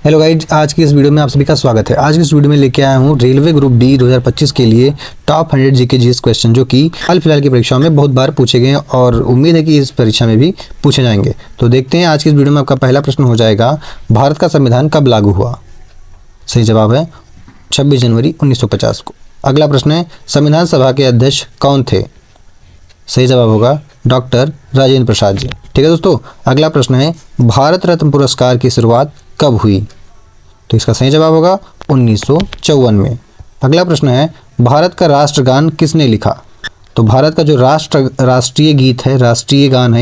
Hello guys, आज की इस वीडियो में आप सभी का स्वागत है। आज की इस वीडियो में लेके आया हूँ रेलवे ग्रुप डी 2025 के लिए टॉप 100 जीके जीएस क्वेश्चन, जो कि हाल फिलहाल की परीक्षाओं में बहुत बार पूछे गए हैं और उम्मीद है कि इस परीक्षा में भी पूछे जाएंगे। तो देखते हैं आज की इस वीडियो में आपका पहला प्रश्न हो जाएगा, भारत का संविधान कब लागू हुआ? सही जवाब है 26 जनवरी 1950 को। अगला प्रश्न है, संविधान सभा के अध्यक्ष कौन थे? सही जवाब होगा डॉक्टर राजेंद्र प्रसाद जी। ठीक है दोस्तों, अगला प्रश्न है, भारत रत्न पुरस्कार की शुरुआत कब हुई? तो इसका सही जवाब होगा 1954 में। अगला प्रश्न है, भारत का राष्ट्रगान किसने लिखा? तो भारत का जो राष्ट्रीय गीत है, राष्ट्रीय गान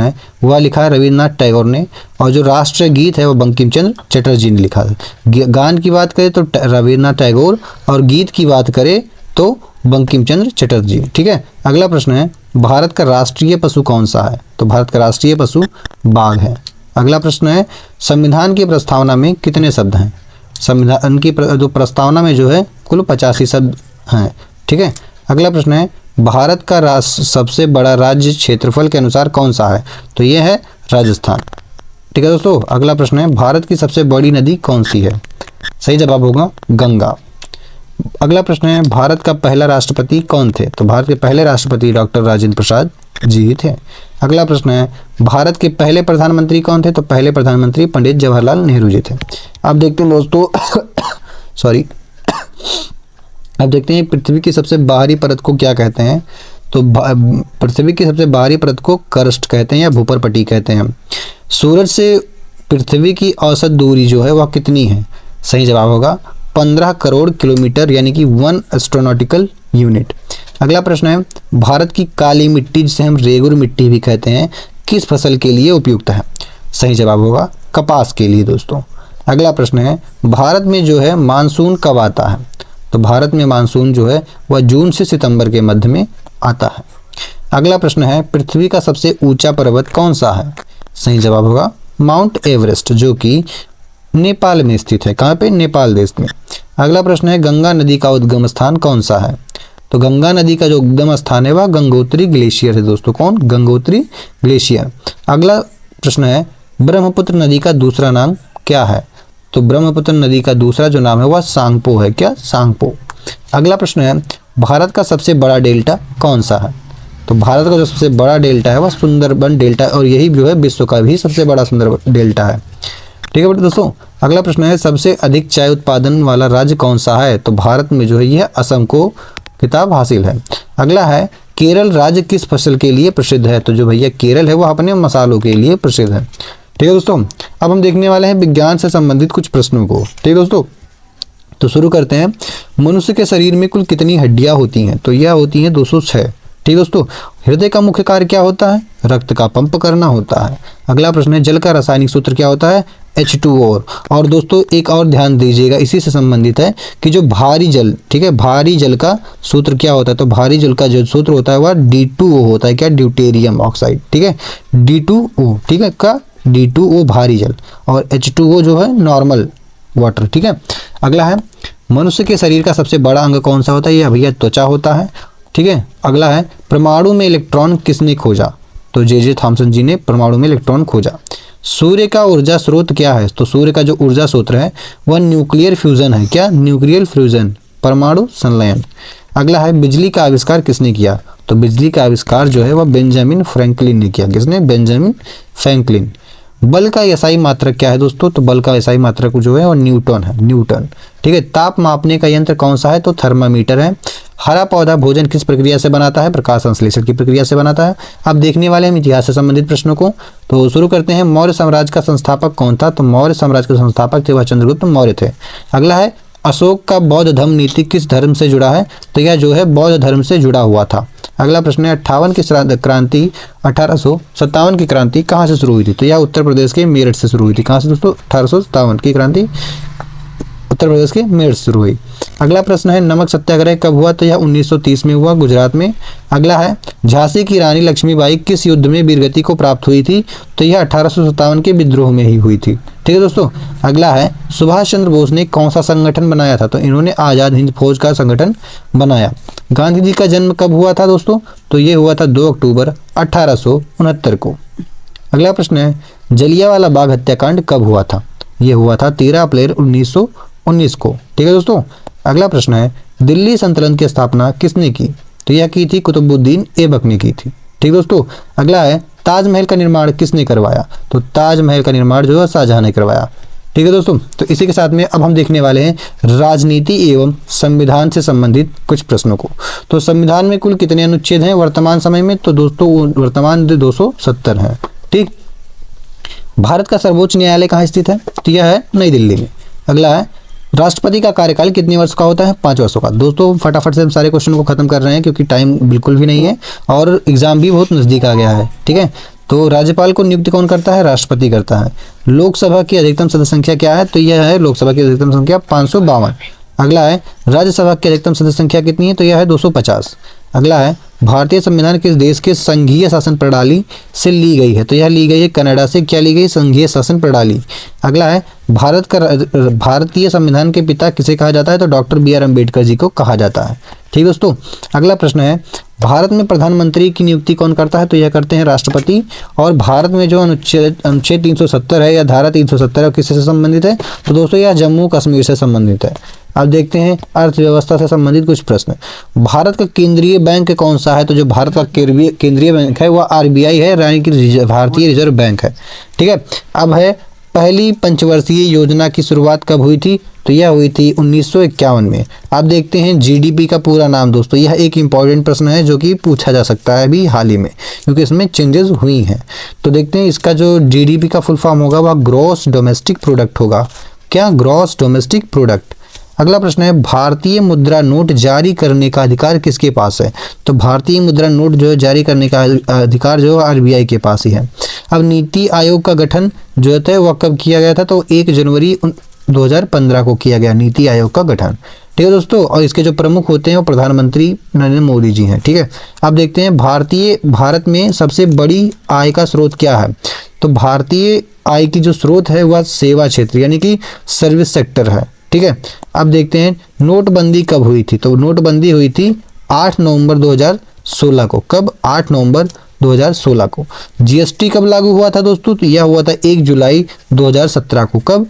है, वह लिखा है रविन्द्रनाथ टैगोर ने, और जो राष्ट्रीय गीत है वह बंकिम चंद्र चटर्जी ने लिखा है। गान की बात करें तो रविन्द्रनाथ टैगोर, और गीत की बात करें तो बंकिम चंद्र चटर्जी। ठीक है, अगला प्रश्न है, भारत का राष्ट्रीय पशु कौन सा है? तो भारत का राष्ट्रीय पशु बाघ है। अगला प्रश्न है, संविधान की प्रस्तावना में कितने शब्द हैं? संविधान की जो प्रस्तावना में जो है कुल 85 शब्द हैं। ठीक है, अगला प्रश्न है, भारत का सबसे बड़ा राज्य क्षेत्रफल के अनुसार कौन सा है? तो यह है राजस्थान। ठीक है दोस्तों, अगला प्रश्न है, भारत की सबसे बड़ी नदी कौन सी है? सही जवाब होगा गंगा। अगला प्रश्न है, भारत का पहला राष्ट्रपति कौन थे? तो भारत के पहले राष्ट्रपति डॉक्टर राजेंद्र प्रसाद जी थे। अगला प्रश्न है, भारत के पहले प्रधानमंत्री कौन थे? तो पहले प्रधानमंत्री पंडित जवाहरलाल नेहरू जी थे। अब देखते हैं दोस्तों अब देखते हैं पृथ्वी की सबसे बाहरी परत को क्या कहते हैं? तो पृथ्वी की सबसे बाहरी परत को क्रस्ट कहते हैं या भूपरपट्टी कहते हैं। सूरज से पृथ्वी की औसत दूरी जो है वह कितनी है? सही जवाब होगा 15 करोड़ किलोमीटर, यानी कि 1 एस्ट्रोनॉटिकल यूनिट। अगला प्रश्न है, भारत की काली मिट्टी, जिसे हम रेगुर मिट्टी भी कहते हैं, किस फसल के लिए उपयुक्त है? सही जवाब होगा कपास के लिए दोस्तों। अगला प्रश्न है, भारत में जो है मानसून कब आता है? तो भारत में मानसून जो है वह जून से सितंबर के मध्य में आता है। अगला प्रश्न है, पृथ्वी का सबसे ऊंचा पर्वत कौन सा है? सही जवाब होगा माउंट एवरेस्ट, जो कि नेपाल में स्थित है। कहाँ पे? नेपाल देश में। अगला प्रश्न है, गंगा नदी का उद्गम स्थान कौन सा है? तो गंगा नदी का जो उद्गम स्थान है वह गंगोत्री ग्लेशियर है दोस्तों। कौन? गंगोत्री ग्लेशियर। अगला प्रश्न है, ब्रह्मपुत्र नदी का दूसरा नाम क्या है? तो ब्रह्मपुत्र नदी का दूसरा जो नाम है वह सांगपो है। क्या? सांगपो। अगला प्रश्न है, भारत का सबसे बड़ा डेल्टा कौन सा है? तो भारत का जो सबसे बड़ा डेल्टा है वह सुंदरबन डेल्टा, और यही जो है विश्व का भी सबसे बड़ा सुंदरबन डेल्टा है। ठीक है दोस्तों, अगला प्रश्न है, सबसे अधिक चाय उत्पादन वाला राज्य कौन सा है? तो भारत में जो है यह असम को खिताब हासिल है। अगला है, केरल राज्य किस फसल के लिए प्रसिद्ध है? तो जो भैया केरल है वह अपने मसालों के लिए प्रसिद्ध है। ठीक है दोस्तों, अब हम देखने वाले हैं विज्ञान से संबंधित कुछ प्रश्नों को। ठीक है दोस्तों, तो शुरू करते हैं। मनुष्य के शरीर में कुल कितनी हड्डियां होती हैं? तो यह होती हैं 206। ठीक दोस्तों, हृदय का मुख्य कार्य क्या होता है? रक्त का पंप करना होता है। अगला प्रश्न है, जल का रासायनिक सूत्र क्या होता है? H2O। और दोस्तों एक और ध्यान दीजिएगा, इसी से संबंधित है कि जो भारी जल, ठीक है, भारी जल का सूत्र क्या होता है? तो भारी जल का जो सूत्र होता है वह D2O होता है। क्या? Deuterium oxide. ठीक है, D2O। ठीक है, का D2O भारी जल, और H2O जो है नॉर्मल वाटर। ठीक है, अगला है, मनुष्य के शरीर का सबसे बड़ा अंग कौन सा होता है? यह भैया त्वचा होता है। ठीक है, अगला है, परमाणु में इलेक्ट्रॉन किसने खोजा? तो जे थॉमसन जी ने परमाणु में इलेक्ट्रॉन खोजा। सूर्य का ऊर्जा स्रोत क्या है? तो सूर्य का जो ऊर्जा स्रोत है वह न्यूक्लियर फ्यूजन है। क्या? न्यूक्लियर फ्यूजन, परमाणु संलयन। अगला है, बिजली का आविष्कार किसने किया? तो बिजली का आविष्कार जो है वह बेंजामिन फ्रैंकलिन ने किया। किसने? Benjamin Franklin. बल का एसआई मात्रक क्या है दोस्तों? तो बल का एसआई मात्रक जो है वो न्यूटन है, न्यूटन। ठीक है, ताप मापने का यंत्र कौन सा है? तो थर्मामीटर है। हरा पौधा भोजन किस प्रक्रिया से बनाता है? प्रकाश संश्लेषण की प्रक्रिया से बनाता है। अब देखने वाले हम इतिहास से संबंधित प्रश्नों को। तो शुरू करते हैं, मौर्य साम्राज्य का संस्थापक कौन था? तो मौर्य साम्राज्य के संस्थापक थे वह चंद्रगुप्त मौर्य थे। अगला है, अशोक का बौद्ध धर्म नीति किस धर्म से जुड़ा है? तो यह जो है बौद्ध धर्म से जुड़ा हुआ था। अगला प्रश्न है, 1857 की क्रांति कहाँ से शुरू हुई थी? तो यह उत्तर प्रदेश के मेरठ से शुरू हुई थी। कहाँ से दोस्तों? 1857 की क्रांति उत्तर प्रदेश के मेरठ से शुरू हुई। अगला प्रश्न है, नमक सत्याग्रह कब हुआ? तो यह 1930 में हुआ, गुजरात में। अगला है, झांसी की रानी लक्ष्मीबाई किस युद्ध में वीरगति को प्राप्त हुई थी? तो यह 1857 के विद्रोह में ही हुई थी। ठीक है दोस्तों, अगला है, सुभाष चंद्र बोस ने कौन सा संगठन बनाया था? तो इन्होंने आज़ाद हिंद फौज का संगठन बनाया। गांधी जी का जन्म कब हुआ था दोस्तों? तो ये हुआ था 2 अक्टूबर 1869 को। अगला प्रश्न है, जलियांवाला बाग हत्याकांड कब हुआ था? ये हुआ था 13 अप्रैल 1919 को। ठीक है दोस्तों। अगला प्रश्न है, दिल्ली सल्तनत की स्थापना किसने की? तो यह की थी कुतुबुद्दीन ऐबक ने की थी। ठीक दोस्तों। अगला है, ताजमहल का निर्माण किसने करवाया? तो ताजमहल का निर्माण जो है शाहजहां ने करवाया। ठीक है दोस्तों। तो इसी के साथ में अब हम देखने वाले हैं राजनीति एवं संविधान से संबंधित कुछ प्रश्नों को। तो संविधान में कुल कितने अनुच्छेद हैं वर्तमान समय में? तो दोस्तों वर्तमान 270 हैं। ठीक। भारत का सर्वोच्च न्यायालय कहाँ स्थित है? तो यह है नई दिल्ली में। अगला है, राष्ट्रपति का कार्यकाल कितने वर्ष का होता है? 5 वर्षों का। दोस्तों फटाफट से हम सारे क्वेश्चन को खत्म कर रहे हैं क्योंकि टाइम बिल्कुल भी नहीं है और एग्जाम भी बहुत नजदीक आ गया है। ठीक है। तो राज्यपाल को नियुक्ति कौन करता है? राष्ट्रपति करता है। लोकसभा की अधिकतम सदस्य संख्या क्या है? तो यह है लोकसभा की अधिकतम संख्या 552। अगला है, राज्यसभा की अधिकतम सदस्य संख्या कितनी है? तो यह है 250। अगला है, भारतीय संविधान किस देश के संघीय शासन प्रणाली से ली गई है? तो यह ली गई है कनाडा से। क्या ली गई? संघीय शासन प्रणाली। अगला है, भारतीय संविधान के पिता किसे कहा जाता है? तो doctor B are Ambedkar ji को कहा जाता है। ठीक दोस्तों। अगला प्रश्न है, भारत में प्रधानमंत्री की नियुक्ति कौन करता है? तो यह करते हैं राष्ट्रपति। और भारत में जो अनुच्छेद 370 है या धारा 370 है किससे संबंधित है? तो दोस्तों यह जम्मू कश्मीर से संबंधित है। अब देखते हैं अर्थव्यवस्था से संबंधित कुछ प्रश्न। भारत का केंद्रीय बैंक कौन सा है? तो जो भारत का केंद्रीय बैंक है वह आरबीआई है, यानी कि भारतीय रिजर्व बैंक है। ठीक है। अब है, पहली पंचवर्षीय योजना की शुरुआत कब हुई थी? तो यह हुई थी 1951 में। आप देखते हैं जीडीपी का पूरा नाम। दोस्तों यह एक इंपॉर्टेंट प्रश्न है जो कि पूछा जा सकता है अभी हाल ही में क्योंकि इसमें चेंजेस हुई हैं। तो देखते हैं इसका जो जीडीपी का फुल फॉर्म होगा वह ग्रॉस डोमेस्टिक प्रोडक्ट होगा। क्या? Gross domestic product. अगला प्रश्न है, भारतीय मुद्रा नोट जारी करने का अधिकार किसके पास है? तो भारतीय मुद्रा नोट जो है जारी करने का अधिकार जो है आरबीआई के पास ही है। अब नीति आयोग का गठन जो है वह कब किया गया था? तो 1 जनवरी 2015 को किया गया नीति आयोग का गठन। ठीक है दोस्तों। और इसके जो प्रमुख होते हैं वो प्रधानमंत्री नरेंद्र मोदी जी हैं। ठीक है। अब देखते हैं भारत में सबसे बड़ी आय का स्रोत क्या है? तो भारतीय आय की जो स्रोत है वह सेवा क्षेत्र यानी कि सर्विस सेक्टर है। ठीक है। अब देखते हैं नोटबंदी कब हुई थी? तो नोटबंदी हुई थी 8 नवंबर 2016 को। कब? 8 नवंबर 2016 को। जीएसटी कब लागू हुआ था दोस्तों? तो यह हुआ था 1 जुलाई 2017 को। कब?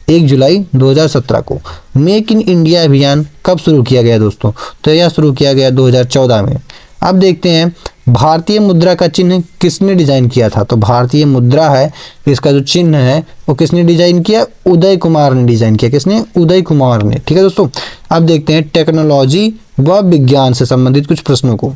1 जुलाई 2017 को। मेक इन इंडिया अभियान कब शुरू किया गया दोस्तों? तो यह शुरू किया गया 2014 में। अब देखते हैं भारतीय मुद्रा का चिन्ह किसने डिजाइन किया था? तो भारतीय मुद्रा है इसका जो चिन्ह है वो किसने डिजाइन किया? उदय कुमार ने डिजाइन किया। किसने? उदय कुमार ने। ठीक है दोस्तों। अब देखते हैं टेक्नोलॉजी व विज्ञान से संबंधित कुछ प्रश्नों को।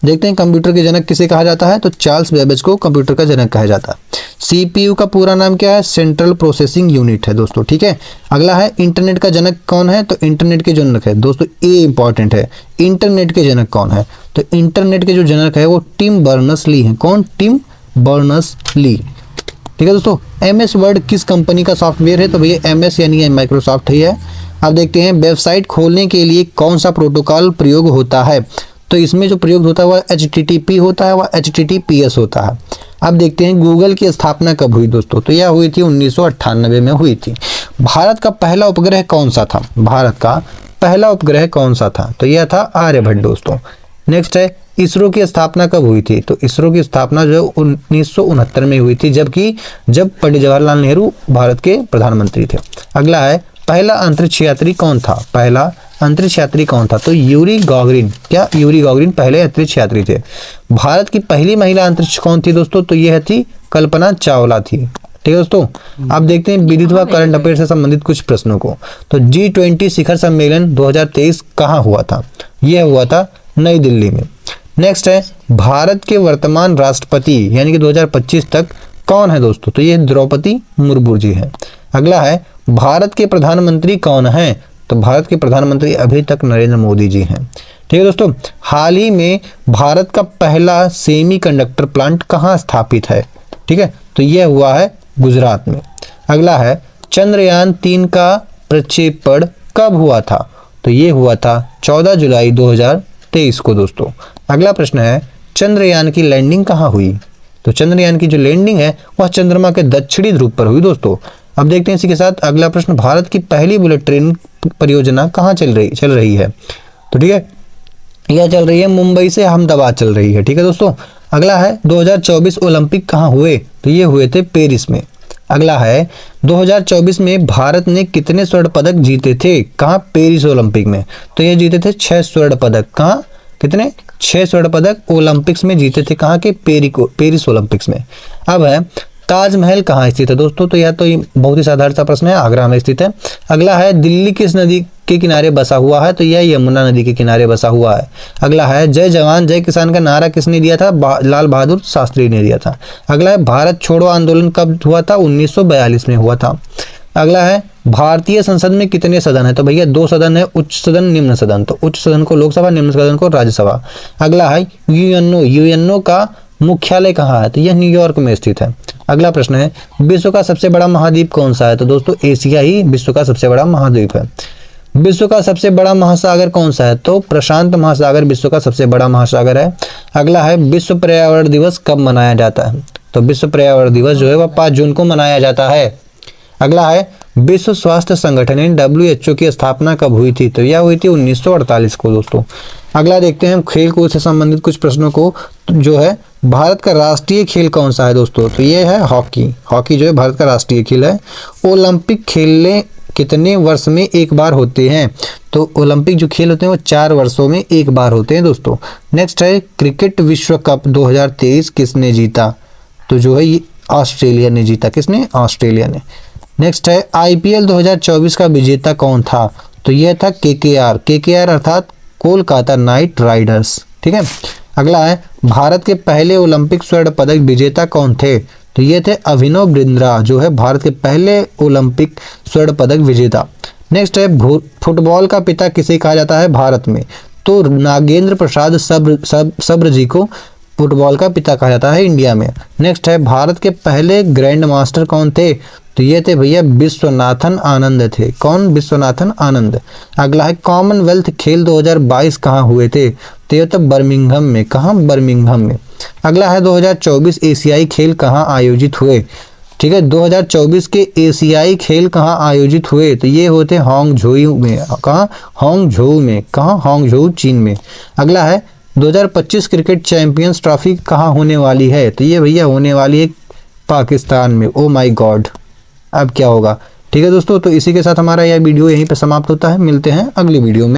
देखते हैं कंप्यूटर के जनक किसे कहा जाता है? तो चार्ल्स बेबेज को कंप्यूटर का जनक कहा जाता है। सीपीयू का पूरा नाम क्या है? सेंट्रल प्रोसेसिंग यूनिट है दोस्तों। ठीक है। अगला है, इंटरनेट का जनक कौन है? तो इंटरनेट के जनक है दोस्तों, ये इंपॉर्टेंट है। इंटरनेट के जनक कौन है? तो इंटरनेट के जो जनक है वो टिम बर्नर्स-ली है। कौन? Tim Berners-Lee. ठीक है दोस्तों। एमएस वर्ड किस कंपनी का सॉफ्टवेयर है? तो भैया एमएस यानी माइक्रोसॉफ्ट ही है। अब देखते हैं वेबसाइट खोलने के लिए कौन सा प्रोटोकॉल प्रयोग होता है? तो इसमें जो प्रयोग होता है वह HTTP होता है, वह HTTPS होता है। अब देखते हैं गूगल की स्थापना कब हुई दोस्तों? तो यह हुई थी 1998 में हुई थी। भारत का पहला उपग्रह कौन सा था? भारत का पहला उपग्रह कौन सा था? तो यह था आर्यभट्ट दोस्तों। नेक्स्ट है, इसरो की स्थापना कब हुई थी? तो इसरो की स्थापना जो 1969 में हुई थी जब पंडित जवाहरलाल नेहरू भारत के प्रधानमंत्री थे। अगला है, पहला अंतरिक्ष यात्री कौन था? पहला अंतरिक्ष यात्री कौन था? तो यूरी गॉगरिन। क्या? यूरी गॉगरिन पहले अंतरिक्ष यात्री थे। भारत की पहली महिला अंतरिक्ष कौन थी दोस्तों? तो यह थी कल्पना चावला थी। ठीक है दोस्तों। अब देखते हैं विद्युत व करंट अफेयर से संबंधित कुछ प्रश्नों को। तो G20 शिखर सम्मेलन 2023 कहाँ हुआ था? यह हुआ था नई दिल्ली में। नेक्स्ट है, भारत के वर्तमान राष्ट्रपति यानी कि 2025 तक कौन है दोस्तों? तो ये द्रौपदी मुर्मू जी है। अगला है, भारत के प्रधानमंत्री कौन है? तो भारत के प्रधानमंत्री अभी तक नरेंद्र मोदी जी हैं। ठीक है दोस्तों। हाल ही में भारत का पहला सेमीकंडक्टर प्लांट कहाँ स्थापित है? ठीक है, तो यह हुआ है गुजरात में। अगला है, चंद्रयान 3 का प्रक्षेपण कब हुआ था? तो ये हुआ था 14 जुलाई 2023 को दोस्तों। अगला प्रश्न है, चंद्रयान की लैंडिंग कहाँ हुई? तो चंद्रयान की जो लैंडिंग है वह चंद्रमा के दक्षिणी ध्रुव पर हुई दोस्तों। अब देखते हैं इसी के साथ अगला प्रश्न, भारत की पहली बुलेट ट्रेन परियोजना कहाँ चल रही है? तो ठीक है, यह चल रही है मुंबई से अहमदाबाद चल रही है। ठीक है दोस्तों। अगला है 2024 ओलंपिक कहाँ हुए, तो ये हुए थे पेरिस में। अगला है 2024 में भारत ने कितने स्वर्ण पदक जीते थे, कहाँ, पेरिस ओलंपिक में, तो ये जीते थे 6 स्वर्ण पदक। कहाँ, कितने, 6 स्वर्ण पदक ओलंपिक्स में जीते थे, कहाँ के, पेरिस ओलंपिक्स में। अब है ताजमहल कहाँ स्थित है दोस्तों, तो यह तो बहुत ही साधारण सा प्रश्न है, आगरा में स्थित है। अगला है दिल्ली किस नदी के किनारे बसा हुआ है, तो यह यमुना नदी के किनारे बसा हुआ है। अगला है जय जवान जय किसान का नारा किसने दिया था, लाल बहादुर शास्त्री ने दिया था। अगला है भारत छोड़ो आंदोलन कब हुआ था, 1942 में हुआ था। अगला है भारतीय संसद में कितने सदन है, तो भैया 2 सदन है, उच्च सदन निम्न सदन, तो उच्च सदन को लोकसभा, निम्न सदन को राज्यसभा। अगला है यूएनओ का मुख्यालय कहाँ है, तो यह न्यूयॉर्क में स्थित है। अगला प्रश्न है विश्व का सबसे बड़ा महाद्वीप कौन सा है, तो दोस्तों एशिया ही विश्व का सबसे बड़ा महाद्वीप है। विश्व का सबसे बड़ा महासागर कौन सा है, तो प्रशांत महासागर विश्व का सबसे बड़ा महासागर है। अगला है विश्व पर्यावरण दिवस कब मनाया जाता है, तो विश्व पर्यावरण दिवस जो है वह 5 जून को मनाया जाता है। अगला है विश्व स्वास्थ्य संगठन WHO की स्थापना कब हुई थी, तो यह हुई थी 1948 को दोस्तों। अगला देखते हैं हम खेल कूद से संबंधित कुछ प्रश्नों को, जो है भारत का राष्ट्रीय खेल कौन सा है दोस्तों, तो ये है हॉकी। हॉकी जो है भारत का राष्ट्रीय खेल है। ओलंपिक खेल कितने वर्ष में एक बार होते हैं, तो ओलंपिक जो खेल होते हैं वो 4 वर्षों में एक बार होते हैं दोस्तों। नेक्स्ट है क्रिकेट विश्व कप 2023 किसने जीता, तो जो है ये ऑस्ट्रेलिया ने जीता। किसने, ऑस्ट्रेलिया ने। नेक्स्ट है IPL 2024 का विजेता कौन था, तो यह था KKR अर्थात कोलकाता नाइट राइडर्स। ठीक है। अगला है भारत के पहले ओलंपिक स्वर्ण पदक विजेता कौन थे, तो ये थे अभिनव बिंद्रा, जो है भारत के पहले ओलंपिक स्वर्ण पदक विजेता। नेक्स्ट है फुटबॉल का पिता किसे कहा जाता है भारत में, तो नागेंद्र प्रसाद सब्र जी को फुटबॉल का पिता कहा जाता है इंडिया में। नेक्स्ट है भारत के पहले ग्रैंड मास्टर कौन थे, तो ये थे भैया विश्वनाथन आनंद थे। कौन, विश्वनाथन आनंद। अगला है कॉमनवेल्थ खेल 2022 कहाँ हुए थे, तो ये तो बर्मिंघम में। कहाँ, बर्मिंघम में। अगला है 2024 एशियाई खेल कहाँ आयोजित हुए, ठीक है, 2024 के एशियाई खेल कहाँ आयोजित हुए, तो ये होते हांगझोऊ में। कहाँ, हांगझोऊ में। कहाँ, हांगझोऊ चीन में। अगला है 2025 क्रिकेट चैंपियंस ट्रॉफी कहाँ होने वाली है, तो ये भैया होने वाली है पाकिस्तान में। ओ माय गॉड, अब क्या होगा। ठीक है दोस्तों, तो इसी के साथ हमारा यह वीडियो यहीं पे समाप्त होता है। मिलते हैं अगली वीडियो में।